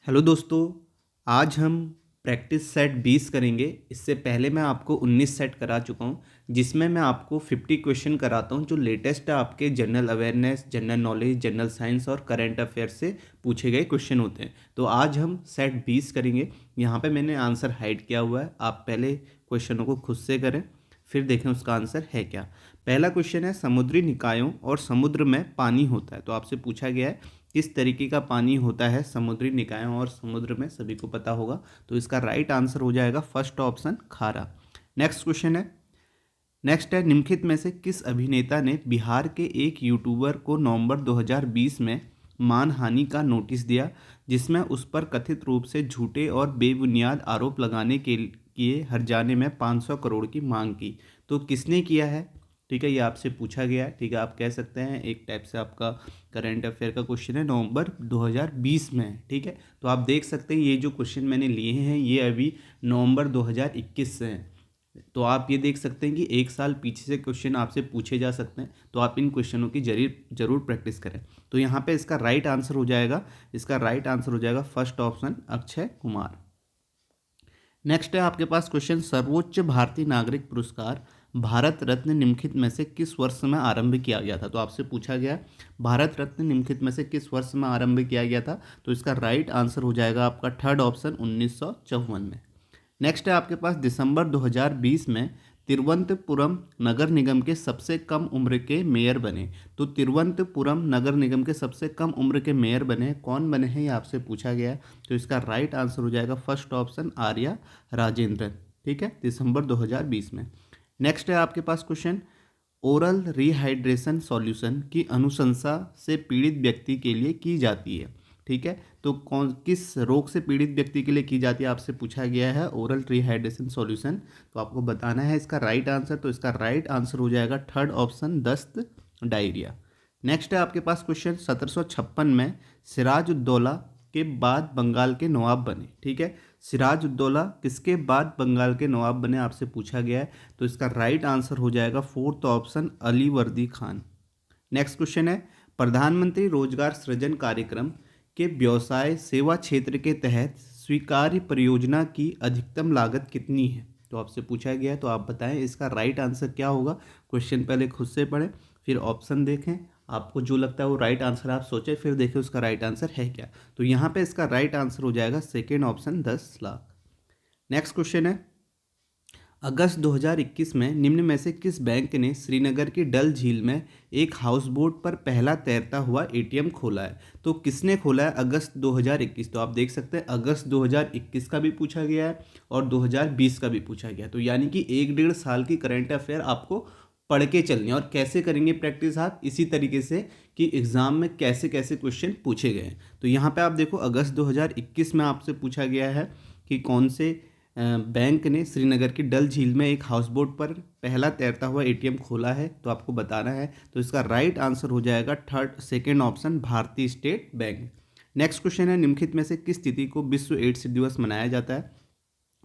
Hello दोस्तों। आज हम प्रैक्टिस सेट 20 करेंगे। इससे पहले मैं आपको 19 सेट करा चुका हूँ, जिसमें मैं आपको 50 क्वेश्चन कराता हूँ जो लेटेस्ट है आपके general awareness, general knowledge, general science और करंट अफेयर से पूछे गए क्वेश्चन होते हैं। तो आज हम सेट 20 करेंगे। यहाँ पे मैंने आंसर हाइड किया हुआ है, आप पहले क्वेश्चनों को खुद से करें फिर देखें उसका आंसर है क्या। पहला क्वेश्चन है, समुद्री निकायों और समुद्र में पानी होता है। तो आपसे पूछा गया है किस तरीके का पानी होता है समुद्री निकायों और समुद्र में, सभी को पता होगा। तो इसका राइट आंसर हो जाएगा फर्स्ट ऑप्शन खारा। नेक्स्ट क्वेश्चन है, निम्नलिखित में से किस अभिनेता ने बिहार के एक यूट्यूबर को नवंबर 2020 में मानहानि का नोटिस दिया, जिसमें उस पर कथित रूप से झूठे और बेबुनियाद आरोप लगाने के किए हर्जाने में 500 करोड़ की मांग की। तो किसने किया है? ठीक है, ये आपसे पूछा गया है। ठीक है, आप कह सकते हैं एक टाइप से आपका करंट अफेयर का क्वेश्चन है, नवंबर 2020 में है। ठीक है, तो आप देख सकते हैं ये जो क्वेश्चन मैंने लिए हैं ये अभी नवंबर 2021 से हैं। तो आप ये देख सकते हैं कि एक साल पीछे से क्वेश्चन आपसे पूछे जा सकते हैं। तो आप इन क्वेश्चनों की जरूर प्रैक्टिस करें। तो यहाँ पे इसका राइट आंसर हो जाएगा first option Akshay Kumar. Next है आपके पास क्वेश्चन, सर्वोच्च भारतीय नागरिक पुरस्कार भारत रत्न निम्नलिखित में से किस वर्ष में आरंभ किया गया था। तो आपसे पूछा गया भारत रत्न निम्नलिखित में से किस वर्ष में आरंभ किया गया था। तो इसका राइट आंसर हो जाएगा आपका थर्ड ऑप्शन 1954 में। नेक्स्ट है आपके पास, दिसंबर 2020 में तिरुवनंतपुरम नगर निगम के सबसे कम उम्र के मेयर बने। तो तिरुवनंतपुरम नगर निगम के सबसे कम उम्र के मेयर बने, कौन बने हैं ये आपसे पूछा गया है। तो इसका राइट आंसर हो जाएगा फर्स्ट ऑप्शन आर्या राजेंद्रन। ठीक है, दिसंबर 2020 में। नेक्स्ट है आपके पास क्वेश्चन, ओरल रिहाइड्रेशन सॉल्यूशन की अनुशंसा से पीड़ित व्यक्ति के लिए की जाती है। ठीक है, तो किस रोग से पीड़ित व्यक्ति के लिए की जाती है आपसे पूछा गया है ओरल रिहाइड्रेशन सॉल्यूशन। तो आपको बताना है इसका राइट आंसर। तो इसका राइट आंसर हो जाएगा थर्ड ऑप्शन दस्त, डायरिया। नेक्स्ट है आपके पास क्वेश्चन, 1756 में सिराजुद्दौला के बाद बंगाल के नवाब बने। ठीक है, सिराजुद्दौला किसके बाद बंगाल के नवाब बने आपसे पूछा गया है। तो इसका राइट आंसर हो जाएगा फोर्थ ऑप्शन अली वर्दी खान। नेक्स्ट क्वेश्चन है, प्रधानमंत्री रोजगार सृजन कार्यक्रम के व्यवसाय सेवा क्षेत्र के तहत स्वीकार्य परियोजना की अधिकतम लागत कितनी है। तो आपसे पूछा गया है, तो आप बताएं इसका राइट आंसर क्या होगा। क्वेश्चन पहले खुद से पढ़ें फिर ऑप्शन देखें, आपको जो लगता है वो राइट आंसर आप सोचें, फिर देखें उसका राइट आंसर है क्या। तो यहाँ पे इसका राइट आंसर हो जाएगा second option 10 lakh. Next question है, अगस्त 2021 में निम्न में से किस बैंक ने श्रीनगर की डल झील में एक हाउस बोट पर पहला तैरता हुआ एटीएम खोला है। तो किसने खोला है अगस्त 2021। तो आप देख सकते हैं अगस्त 2021 का भी पूछा गया है और 2020 का भी पूछा गया है। तो यानी कि 1-1.5 साल की करंट अफेयर आपको पढ़ के चलनी है। और कैसे करेंगे प्रैक्टिस आप, इसी तरीके से कि एग्जाम में कैसे कैसे क्वेश्चन पूछे गए हैं। तो यहाँ पे आप देखो अगस्त 2021 में आपसे पूछा गया है कि कौन से बैंक ने श्रीनगर की डल झील में एक हाउस बोट पर पहला तैरता हुआ एटीएम खोला है। तो आपको बताना है। तो इसका राइट आंसर हो जाएगा सेकेंड ऑप्शन भारतीय स्टेट बैंक। नेक्स्ट क्वेश्चन है, निम्नलिखित में से किस तिथि को विश्व एड्स दिवस मनाया जाता है।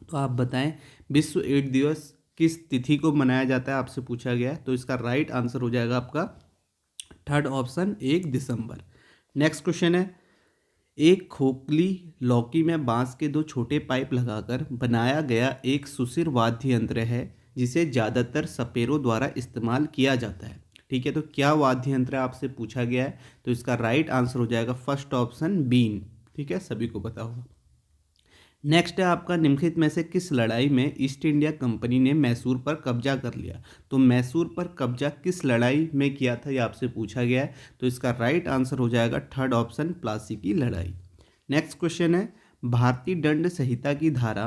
तो आप बताएं विश्व एड्स दिवस किस तिथि को मनाया जाता है आपसे पूछा गया है। तो इसका राइट आंसर हो जाएगा आपका थर्ड ऑप्शन 1 दिसंबर। नेक्स्ट क्वेश्चन है, एक खोखली लौकी में बांस के 2 छोटे पाइप लगाकर बनाया गया एक सुशिर वाद्य यंत्र है जिसे ज़्यादातर सपेरों द्वारा इस्तेमाल किया जाता है। ठीक है, तो क्या वाद्य यंत्र आपसे पूछा गया है। तो इसका राइट आंसर हो जाएगा फर्स्ट ऑप्शन बीन। ठीक है, सभी को पता होगा। नेक्स्ट है आपका, निम्नलिखित में से किस लड़ाई में ईस्ट इंडिया कंपनी ने मैसूर पर कब्जा कर लिया। तो मैसूर पर कब्जा किस लड़ाई में किया था ये आपसे पूछा गया है। तो इसका राइट आंसर हो जाएगा थर्ड ऑप्शन प्लासी की लड़ाई। नेक्स्ट क्वेश्चन है, भारतीय दंड संहिता की धारा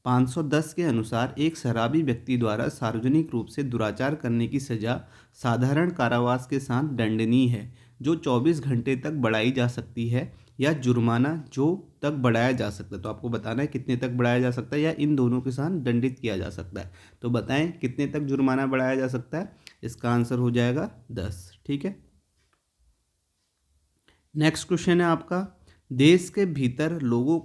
510 के अनुसार एक शराबी व्यक्ति द्वारा सार्वजनिक रूप से दुराचार करने की सजा साधारण कारावास के साथ दंडनीय है, जो 24 घंटे तक बढ़ाई जा सकती है, या जुर्माना जो तक बढ़ाया जा सकता है। तो आपको बताना है कितने तक बढ़ाया जा सकता है या इन दोनों के साथ दंडित किया जा सकता है। तो बताएं कितने तक जुर्माना बढ़ाया जा सकता है। इसका आंसर हो जाएगा 10। ठीक है, नेक्स्ट क्वेश्चन है आपका, देश के भीतर लोगों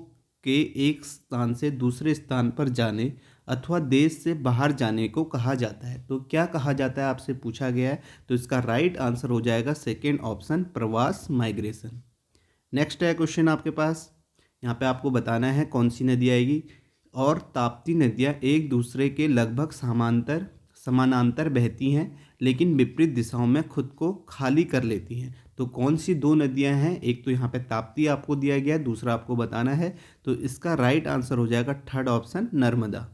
के एक स्थान से दूसरे स्थान पर जाने अथवा देश से बाहर जाने को कहा जाता है। तो क्या कहा जाता है आपसे पूछा गया है। तो इसका राइट आंसर हो जाएगा सेकेंड ऑप्शन प्रवास, माइग्रेशन। नेक्स्ट है क्वेश्चन आपके पास, यहाँ पे आपको बताना है कौन सी नदी आएगी। और ताप्ती नदियाँ एक दूसरे के लगभग समानांतर बहती हैं, लेकिन विपरीत दिशाओं में खुद को खाली कर लेती हैं। तो कौन सी दो नदियां हैं? एक तो यहाँ पे ताप्ती आपको दिया गया है, दूसरा आपको बताना है। तो इसका राइट आंसर हो जाएगा third option Narmada.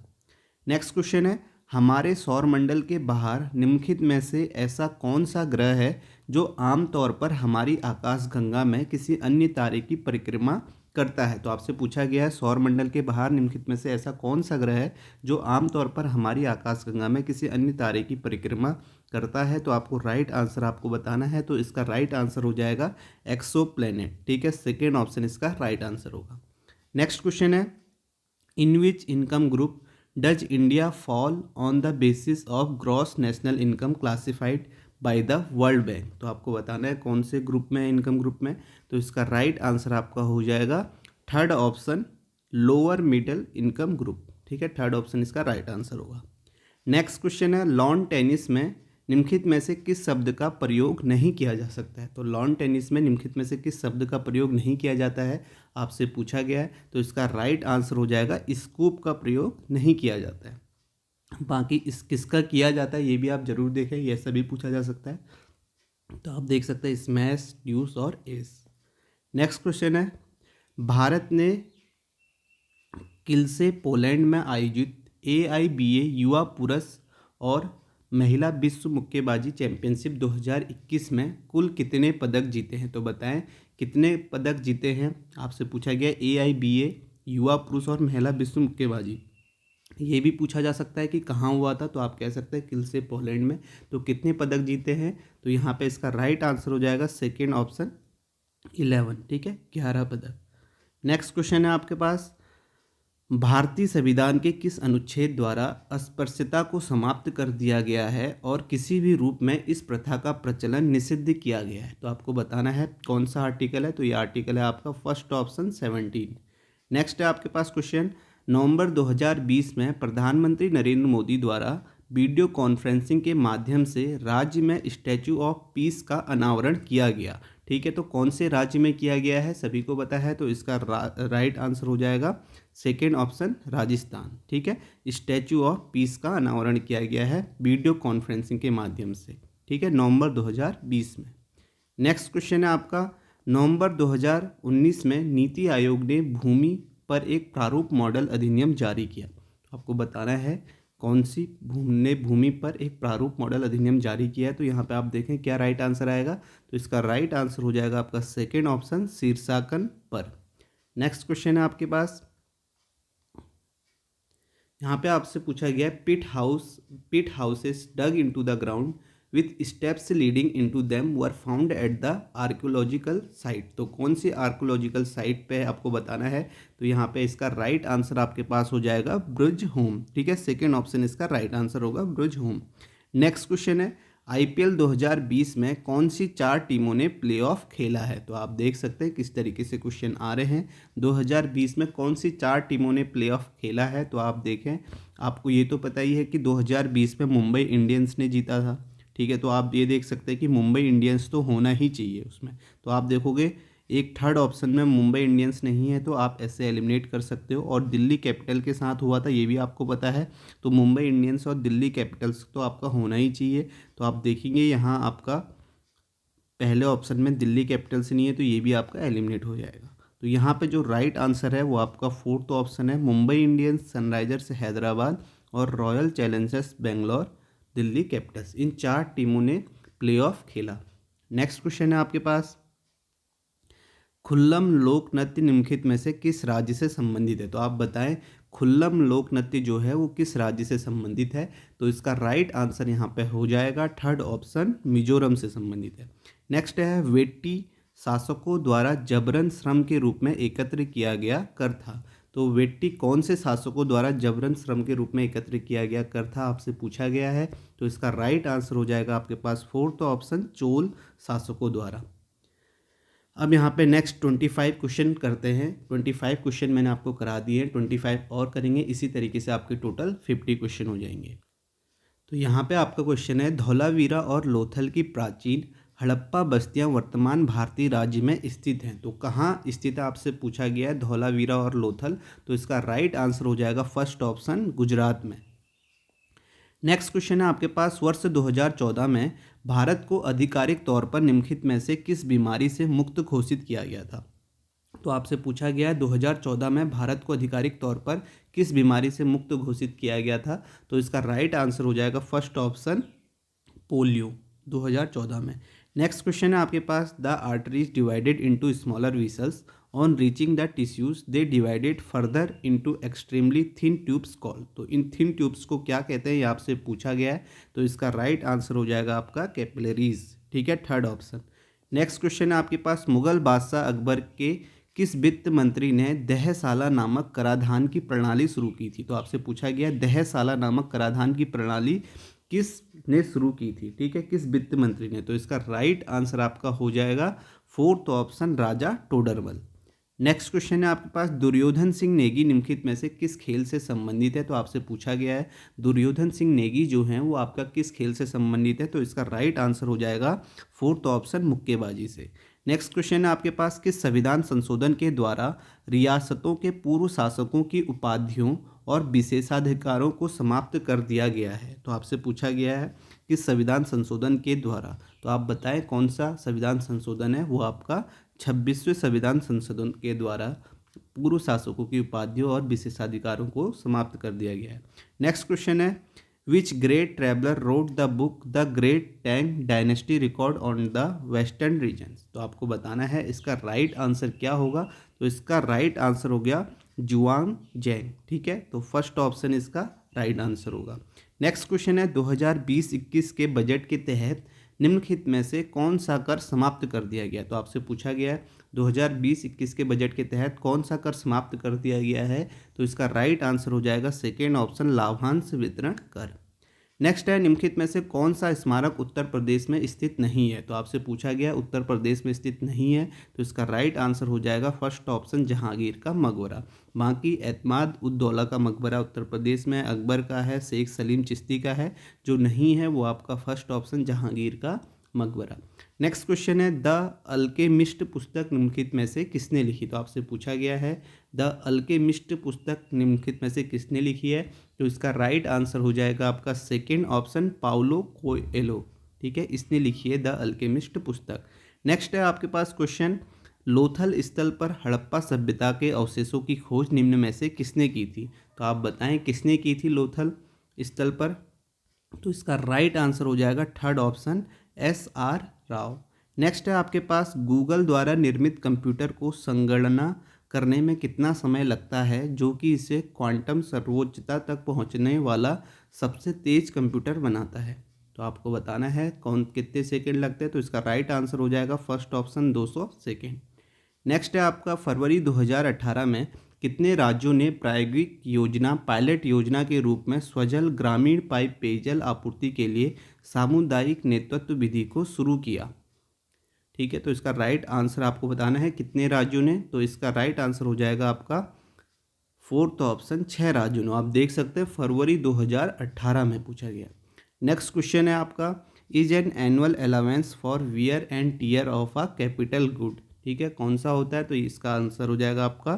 Next question है, हमारे सौर मंडल के बाहर निम्नलिखित में से ऐसा कौन सा ग्रह है जो आमतौर पर हमारी आकाशगंगा में किसी अन्य तारे की परिक्रमा करता है? तो आपसे पूछा गया है सौर मंडल के बाहर निम्नलिखित में से ऐसा कौन सा ग्रह है जो आमतौर पर हमारी आकाशगंगा में किसी अन्य तारे की परिक्रमा करता है। तो आपको राइट आंसर आपको बताना है। तो इसका राइट आंसर हो जाएगा एक्सोप्लैनेट। ठीक है, सेकेंड ऑप्शन इसका राइट आंसर होगा। नेक्स्ट क्वेश्चन है, in which income group does India fall on the basis of gross national income classified by the world bank? तो आपको बताना है कौन से ग्रुप में, इनकम ग्रुप में। तो इसका राइट आंसर आपका हो जाएगा third option lower middle income group. ठीक है, थर्ड ऑप्शन इसका राइट आंसर होगा। नेक्स्ट क्वेश्चन है, लॉन टेनिस में निम्नलिखित में से किस शब्द का प्रयोग नहीं किया जा सकता है? तो लॉन टेनिस में निम्नलिखित में से किस शब्द का प्रयोग नहीं किया जाता है, आपसे पूछा गया है। तो इसका राइट आंसर हो जाएगा स्कूप का प्रयोग नहीं किया जाता है। बाकी इस किसका किया जाता है ये भी आप जरूर देखें, यह सभी पूछा जा सकता है। तो आप देख सकते हैं स्मैश, ड्यूस और एस। नेक्स्ट क्वेश्चन है, भारत ने किल्से पोलैंड में आयोजित AIBA युवा पुरुष और महिला विश्व मुक्केबाजी चैंपियनशिप 2021 में कुल कितने पदक जीते हैं? तो बताएं कितने पदक जीते हैं, आपसे पूछा गया। AIBA युवा पुरुष और महिला विश्व मुक्केबाजी, ये भी पूछा जा सकता है कि कहाँ हुआ था। तो आप कह सकते हैं किल्से पोलैंड में। तो कितने पदक जीते हैं? तो यहाँ पे इसका राइट आंसर हो जाएगा सेकेंड ऑप्शन 11। ठीक है, 11 पदक। नेक्स्ट क्वेश्चन है आपके पास, भारतीय संविधान के किस अनुच्छेद द्वारा अस्पृश्यता को समाप्त कर दिया गया है और किसी भी रूप में इस प्रथा का प्रचलन निषिद्ध किया गया है? तो आपको बताना है कौन सा आर्टिकल है। तो ये आर्टिकल है आपका फर्स्ट ऑप्शन 17। नेक्स्ट है आपके पास क्वेश्चन, नवंबर 2020 में प्रधानमंत्री नरेंद्र मोदी द्वारा वीडियो कॉन्फ्रेंसिंग के माध्यम से राज्य में स्टैचू ऑफ पीस का अनावरण किया गया। ठीक है, तो कौन से राज्य में किया गया है सभी को पता है। तो इसका राइट आंसर हो जाएगा सेकेंड ऑप्शन राजस्थान। ठीक है, स्टैचू ऑफ पीस का अनावरण किया गया है वीडियो कॉन्फ्रेंसिंग के माध्यम से। ठीक है, नवंबर 2020 में। नेक्स्ट क्वेश्चन है आपका, नवंबर 2019 में नीति आयोग ने भूमि पर एक प्रारूप मॉडल अधिनियम जारी किया। आपको बताना है कौन सी भूमि पर एक प्रारूप मॉडल अधिनियम जारी किया है। तो यहाँ पे आप देखें क्या राइट आंसर आएगा। तो इसका राइट आंसर हो जाएगा आपका सेकेंड ऑप्शन शीर्षांकन पर। नेक्स्ट क्वेश्चन है आपके पास, यहाँ पे आपसे पूछा गया है pit houses dug into the ground with steps leading into them were found at the archaeological site. तो कौन सी आर्कियोलॉजिकल साइट पे आपको बताना है। तो यहाँ पे इसका राइट आंसर आपके पास हो जाएगा ब्रुज होम। ठीक है, सेकेंड ऑप्शन इसका राइट आंसर होगा ब्रुज होम। नेक्स्ट क्वेश्चन है, IPL 2020 में कौन सी 4 टीमों ने प्लेऑफ खेला है? तो आप देख सकते हैं किस तरीके से क्वेश्चन आ रहे हैं। 2020 में कौन सी 4 टीमों ने प्लेऑफ खेला है? तो आप देखें, आपको ये तो पता ही है कि 2020 में मुंबई इंडियंस ने जीता था। ठीक है, तो आप ये देख सकते हैं कि मुंबई इंडियंस तो होना ही चाहिए उसमें। तो आप देखोगे एक थर्ड ऑप्शन में मुंबई इंडियंस नहीं है, तो आप ऐसे एलिमिनेट कर सकते हो। और दिल्ली कैपिटल के साथ हुआ था, ये भी आपको पता है। तो मुंबई इंडियंस और दिल्ली कैपिटल्स तो आपका होना ही चाहिए। तो आप देखेंगे यहाँ आपका पहले ऑप्शन में दिल्ली कैपिटल्स नहीं है, तो ये भी आपका एलिमिनेट हो जाएगा। तो यहाँ पे जो राइट आंसर है वो आपका फोर्थ ऑप्शन है, मुंबई इंडियंस, सनराइजर्स हैदराबाद और royal challengers Bangalore, Delhi capitals, इन 4 टीमों ने प्लेऑफ खेला। नेक्स्ट क्वेश्चन है आपके पास, खुल्लम लोक नृत्य निम्नलिखित में से किस राज्य से संबंधित है? तो आप बताएं खुल्लम लोक नृत्य जो है वो किस राज्य से संबंधित है। तो इसका राइट आंसर यहाँ पे हो जाएगा थर्ड ऑप्शन मिजोरम से संबंधित है। नेक्स्ट है, वेट्टी शासकों द्वारा जबरन श्रम के रूप में एकत्र किया गया कर था। तो वेट्टी कौन से शासकों द्वारा जबरन श्रम के रूप में एकत्र किया गया कर था, आपसे पूछा गया है। तो इसका राइट आंसर हो जाएगा आपके पास फोर्थ ऑप्शन चोल शासकों द्वारा। अब यहाँ पे नेक्स्ट 25 क्वेश्चन करते हैं। 25 क्वेश्चन मैंने आपको करा दिए हैं, 25 और करेंगे। इसी तरीके से आपके टोटल 50 क्वेश्चन हो जाएंगे। तो यहाँ पे आपका क्वेश्चन है, धौलावीरा और लोथल की प्राचीन हड़प्पा बस्तियां वर्तमान भारतीय राज्य में स्थित हैं? तो कहाँ स्थित है आपसे पूछा गया है, धौलावीरा और लोथल। तो इसका राइट आंसर हो जाएगा फर्स्ट ऑप्शन, गुजरात में। नेक्स्ट क्वेश्चन है आपके पास, वर्ष 2014 में भारत को आधिकारिक तौर पर निम्नलिखित में से किस बीमारी से मुक्त घोषित किया गया था? तो आपसे पूछा गया है 2014 में भारत को आधिकारिक तौर पर किस बीमारी से मुक्त घोषित किया गया था? तो इसका राइट आंसर हो जाएगा फर्स्ट ऑप्शन, पोलियो, 2014 में। नेक्स्ट क्वेश्चन है आपके पास, the arteries divided into smaller vessels on reaching the tissues they divided further into extremely thin tubes called. तो इन थिन ट्यूब्स को क्या कहते हैं, ये आपसे पूछा गया है। तो इसका राइट आंसर हो जाएगा आपका कैपिलरीज, ठीक है, थर्ड ऑप्शन। नेक्स्ट क्वेश्चन है आपके पास, मुगल बादशाह अकबर के किस वित्त मंत्री ने दहसाला नामक कराधान की प्रणाली शुरू की थी? तो आपसे पूछा गया दहसाला नामक कराधान की प्रणाली किसने शुरू की थी, ठीक है, किस वित्त मंत्री ने? तो इसका राइट आंसर आपका हो जाएगा फोर्थ ऑप्शन, राजा टोडरमल। नेक्स्ट क्वेश्चन है आपके पास, दुर्योधन सिंह नेगी निम्नलिखित में से किस खेल से संबंधित है? तो आपसे पूछा गया है दुर्योधन सिंह नेगी जो हैं वो आपका किस खेल से संबंधित है? तो इसका राइट आंसर हो जाएगा फोर्थ ऑप्शन, मुक्केबाजी से। नेक्स्ट क्वेश्चन है आपके पास, किस संविधान संशोधन के द्वारा रियासतों के पूर्व शासकों की उपाधियों और विशेषाधिकारों को समाप्त कर दिया गया है? तो आपसे पूछा गया है किस संविधान संशोधन के द्वारा। तो आप बताएं कौन सा संविधान संशोधन है? वो आपका 26वें संविधान संशोधन के द्वारा पूर्व शासकों की उपाधियों और विशेषाधिकारों को समाप्त कर दिया गया है। नेक्स्ट क्वेश्चन है, which great traveller wrote the book the great Tang dynasty record on the western regions? तो आपको बताना है इसका राइट आंसर क्या होगा। तो इसका राइट आंसर हो गया जुआंग जैंग, ठीक है, तो फर्स्ट ऑप्शन इसका राइट आंसर होगा। नेक्स्ट क्वेश्चन है, 2020-21 के बजट के तहत निम्नलिखित में से कौन सा कर समाप्त कर दिया गया? तो आपसे पूछा गया है 2020-21 के बजट के तहत कौन सा कर समाप्त कर दिया गया है? तो इसका राइट आंसर हो जाएगा सेकेंड ऑप्शन, लाभांश वितरण कर। नेक्स्ट है, निम्नलिखित में से कौन सा स्मारक उत्तर प्रदेश में स्थित नहीं है? तो आपसे पूछा गया उत्तर प्रदेश में स्थित नहीं है, तो इसका राइट आंसर हो जाएगा फर्स्ट ऑप्शन, जहांगीर का मकबरा। बाकी एतमाद उद्दौला का मकबरा उत्तर प्रदेश में, अकबर का है, शेख सलीम चिश्ती का है, जो नहीं है वो आपका फर्स्ट ऑप्शन, जहांगीर का मकबरा। नेक्स्ट क्वेश्चन है, द अल्केमिस्ट पुस्तक निम्नलिखित में से किसने लिखी? तो आपसे पूछा गया है द अल्केमिस्ट पुस्तक निम्नलिखित में से किसने लिखी है? तो इसका राइट आंसर हो जाएगा आपका सेकेंड ऑप्शन, पाउलो कोएल्हो, ठीक है, इसने लिखी है द अल्केमिस्ट पुस्तक। नेक्स्ट है आपके पास क्वेश्चन, लोथल स्थल पर हड़प्पा सभ्यता के अवशेषों की खोज निम्न में से किसने की थी? तो आप बताएं किसने की थी लोथल स्थल पर? तो इसका राइट आंसर हो जाएगा third option, SR Rao. Next है आपके पास, गूगल द्वारा निर्मित कंप्यूटर को संगणना करने में कितना समय लगता है, जो कि इसे क्वांटम सर्वोच्चता तक पहुंचने वाला सबसे तेज कंप्यूटर बनाता है? तो आपको बताना है कौन कितने सेकंड लगते हैं। तो इसका राइट आंसर हो जाएगा फर्स्ट ऑप्शन, 200 सेकंड। नेक्स्ट है आपका, फरवरी 2018 में कितने राज्यों ने प्रायोगिक योजना पायलट योजना के रूप में स्वजल ग्रामीण पाइप पेयजल आपूर्ति के लिए सामुदायिक नेतृत्व विधि को शुरू किया? ठीक है, तो इसका राइट आंसर आपको बताना है कितने राज्यों ने। तो इसका राइट आंसर हो जाएगा आपका फोर्थ ऑप्शन, 6 राज्यों ने। आप देख सकते हैं फरवरी 2018 में पूछा गया। नेक्स्ट क्वेश्चन है आपका, is an annual allowance for wear and tear of a capital good? ठीक है, कौन सा होता है? तो इसका आंसर हो जाएगा आपका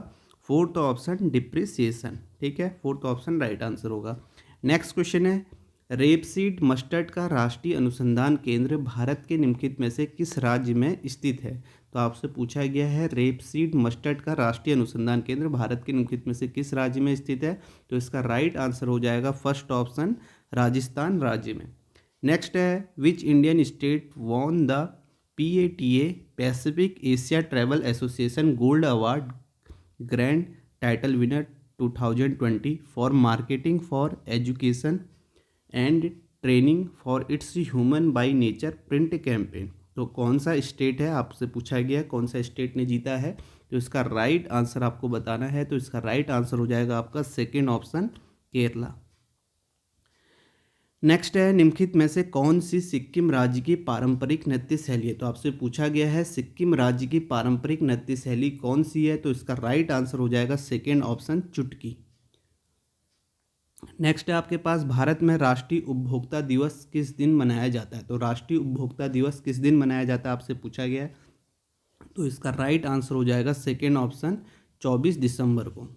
फोर्थ ऑप्शन, डिप्रिसिएशन, ठीक है, फोर्थ ऑप्शन राइट आंसर होगा। नेक्स्ट क्वेश्चन है, रेपसीड मस्टर्ड का राष्ट्रीय अनुसंधान केंद्र भारत के निम्नलिखित में से किस राज्य में स्थित है? तो आपसे पूछा गया है रेपसीड मस्टर्ड का राष्ट्रीय अनुसंधान केंद्र भारत के निम्नलिखित में से किस राज्य में स्थित है? तो इसका राइट आंसर हो जाएगा फर्स्ट ऑप्शन, राजस्थान राज्य में। नेक्स्ट है, which Indian state won the PATA Pacific Asia travel association gold award grand title winner 2020 for marketing for education and training for its human by nature print campaign? तो कौन सा state है, आपसे पूछा गया कौन सा स्टेट ने जीता है? तो इसका राइट आंसर आपको बताना है। तो इसका राइट आंसर हो जाएगा आपका सेकेंड ऑप्शन, केरला। नेक्स्ट है, निम्नलिखित में से कौन सी सिक्किम राज्य की पारंपरिक नृत्य शैली है? तो आपसे पूछा गया है सिक्किम राज्य की पारंपरिक नृत्य शैली कौन सी है? तो इसका राइट आंसर हो जाएगा सेकेंड ऑप्शन, चुटकी। नेक्स्ट है आपके पास, भारत में राष्ट्रीय उपभोक्ता दिवस किस दिन मनाया जाता है। तो राष्ट्रीय उपभोक्ता दिवस किस दिन मनाया जाता है आपसे पूछा गया है। तो इसका राइट आंसर हो जाएगा सेकेंड ऑप्शन 24 दिसंबर को।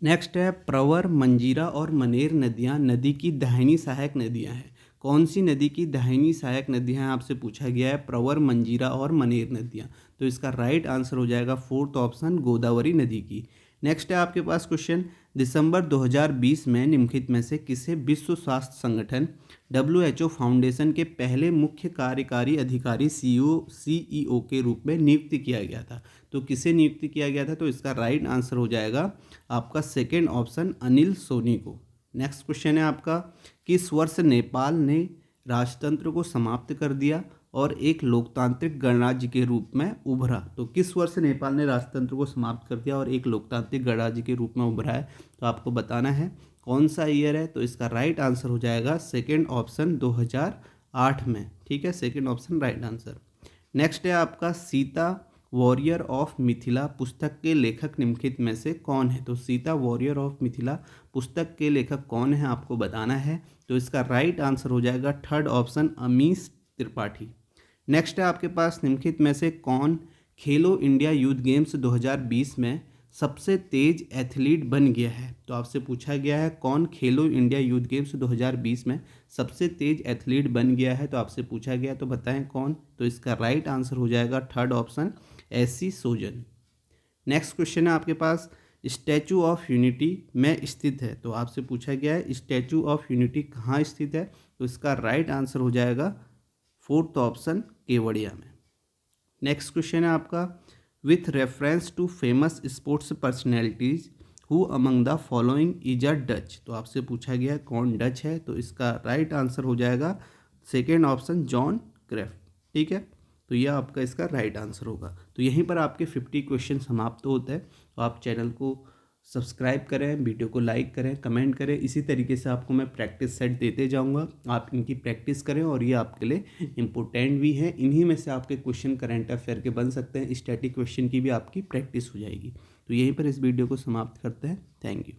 नेक्स्ट है, प्रवर, मंजीरा और मनेर नदियाँ नदी की दाहिनी सहायक नदियाँ हैं। कौन सी नदी की दाहिनी सहायक नदियाँ हैं आपसे पूछा गया है, प्रवर, मंजीरा और मनेर नदियाँ। तो इसका राइट आंसर हो जाएगा फोर्थ ऑप्शन गोदावरी नदी की। नेक्स्ट है आपके पास क्वेश्चन, दिसंबर 2020 में निम्नलिखित में से किसे विश्व स्वास्थ्य संगठन WHO फाउंडेशन के पहले मुख्य कार्यकारी अधिकारी CEO के रूप में नियुक्त किया गया था। तो किसे नियुक्त किया गया था, तो इसका राइट आंसर हो जाएगा आपका सेकेंड ऑप्शन अनिल सोनी को। नेक्स्ट क्वेश्चन है आपका, किस वर्ष नेपाल ने राजतंत्र को समाप्त कर दिया और एक लोकतांत्रिक गणराज्य के रूप में उभरा। तो किस वर्ष नेपाल ने राजतंत्र को समाप्त कर दिया और एक लोकतांत्रिक गणराज्य के रूप में उभरा है, तो आपको बताना है कौन सा ईयर है। तो इसका राइट आंसर हो जाएगा सेकेंड ऑप्शन 2008 में। ठीक है, second option right answer. Next है आपका, सीता वॉरियर ऑफ मिथिला पुस्तक के लेखक निम्नलिखित में से कौन है। तो सीता वॉरियर ऑफ मिथिला पुस्तक के लेखक कौन है आपको बताना है। तो इसका राइट आंसर हो जाएगा third option Amish Tripathi. Next है आपके पास, निम्नलिखित में से कौन खेलो इंडिया यूथ गेम्स 2020 में सबसे तेज एथलीट बन गया है। तो आपसे पूछा गया है कौन खेलो इंडिया यूथ गेम्स 2020 में सबसे तेज एथलीट बन गया है। तो आपसे पूछा गया, तो बताएं कौन। तो इसका राइट आंसर हो जाएगा थर्ड ऑप्शन एसी सोजन। नेक्स्ट क्वेश्चन है आपके पास, स्टैचू ऑफ यूनिटी में स्थित है। तो आपसे पूछा गया है स्टैचू ऑफ यूनिटी कहाँ स्थित है। तो इसका राइट आंसर हो जाएगा फोर्थ ऑप्शन केवड़िया में। नेक्स्ट क्वेश्चन है आपका, with reference to famous sports personalities who among the following is a Dutch. तो आपसे पूछा गया है कौन डच है। तो इसका राइट आंसर हो जाएगा सेकेंड ऑप्शन जॉन क्रेफ्ट। ठीक है, तो यह आपका इसका राइट आंसर होगा। तो यहीं पर आपके 50 क्वेश्चन समाप्त होते हैं। तो आप चैनल को सब्सक्राइब करें, वीडियो को लाइक करें, कमेंट करें। इसी तरीके से आपको मैं प्रैक्टिस सेट देते जाऊंगा, आप इनकी प्रैक्टिस करें और ये आपके लिए इम्पोर्टेंट भी है। इन्हीं में से आपके क्वेश्चन करंट अफेयर के बन सकते हैं, स्टैटिक क्वेश्चन की भी आपकी प्रैक्टिस हो जाएगी। तो यहीं पर इस वीडियो को समाप्त करते हैं। Thank you.